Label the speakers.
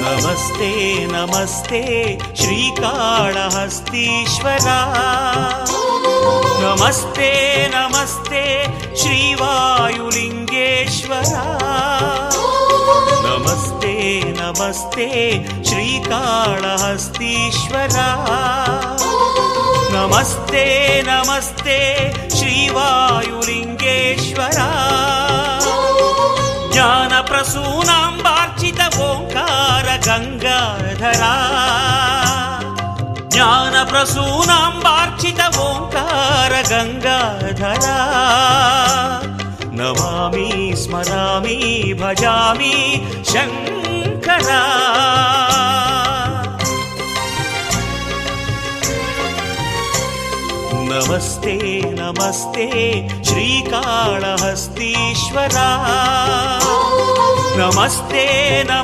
Speaker 1: नमस्ते नमस्ते श्रीकाळहस्तीश्वरा नमस्ते नमस्ते श्रीवायुलिङ्गेश्वरा नमस्ते नमस्ते श्रीकाळहस्तीश्वरा नमस्ते नमस्ते श्रीवायुलिङ्गेश्वरा ज्ञानप्रसूनाम्बार्चित ओङ्कार गङ्गाधरा ज्ञानप्रसूनाम्बार्चित ओङ्कार गङ्गाधरा नमामि स्मरामि भजामि शङ्करा नमस्ते नमस्ते श्रीकाळहस्तीश्वरा नमस्ते नमस्ते